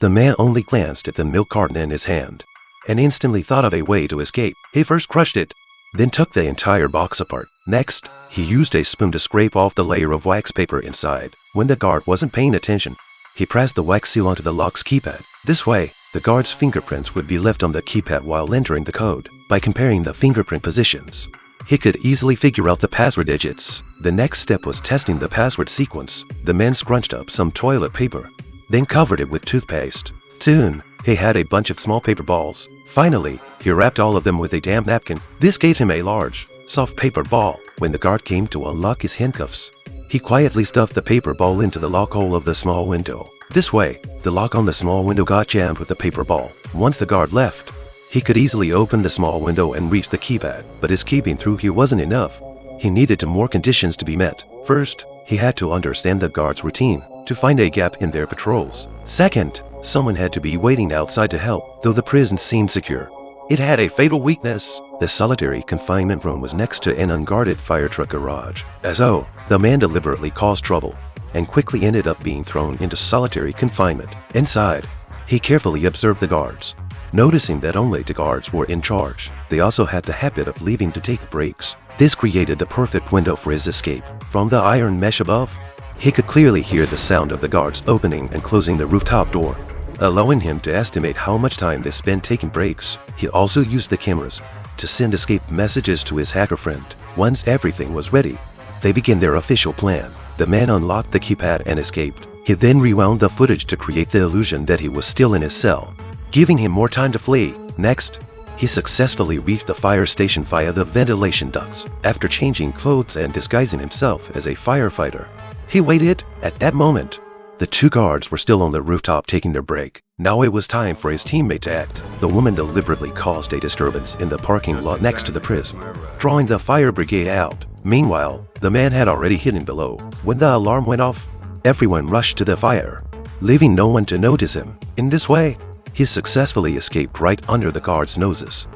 The man only glanced at the milk carton in his hand and instantly thought of a way to escape. He first crushed it, then took the entire box apart. Next, he used a spoon to scrape off the layer of wax paper inside. When the guard wasn't paying attention, he pressed the wax seal onto the lock's keypad. This way, the guard's fingerprints would be left on the keypad while entering the code. By comparing the fingerprint positions, he could easily figure out the password digits. The next step was testing the password sequence. The man scrunched up some toilet paper, then covered it with toothpaste. Soon, he had a bunch of small paper balls. Finally, he wrapped all of them with a damp napkin. This gave him a large, soft paper ball. When the guard came to unlock his handcuffs, he quietly stuffed the paper ball into the lock hole of the small window. This way, the lock on the small window got jammed with the paper ball. Once the guard left, he could easily open the small window and reach the keypad, but his keeping through here wasn't enough. He needed more conditions to be met. First, he had to understand the guard's routine to find a gap in their patrols. Second, someone had to be waiting outside to help, though the prison seemed secure. It had a fatal weakness. The solitary confinement room was next to an unguarded fire truck garage. As though the man deliberately caused trouble and quickly ended up being thrown into solitary confinement. Inside, he carefully observed the guards, noticing that only the guards were in charge. They also had the habit of leaving to take breaks. This created the perfect window for his escape. From the iron mesh above, he could clearly hear the sound of the guards opening and closing the rooftop door, allowing him to estimate how much time they spent taking breaks. He also used the cameras to send escape messages to his hacker friend. Once everything was ready, they began their official plan. The man unlocked the keypad and escaped. He then rewound the footage to create the illusion that he was still in his cell, giving him more time to flee. Next, he successfully reached the fire station via the ventilation ducts. After changing clothes and disguising himself as a firefighter, he waited. At that moment, the two guards were still on the rooftop taking their break. Now it was time for his teammate to act. The woman deliberately caused a disturbance in the parking lot next to the prison, drawing the fire brigade out. Meanwhile, the man had already hidden below. When the alarm went off, everyone rushed to the fire, leaving no one to notice him. In this way, he successfully escaped right under the guards' noses.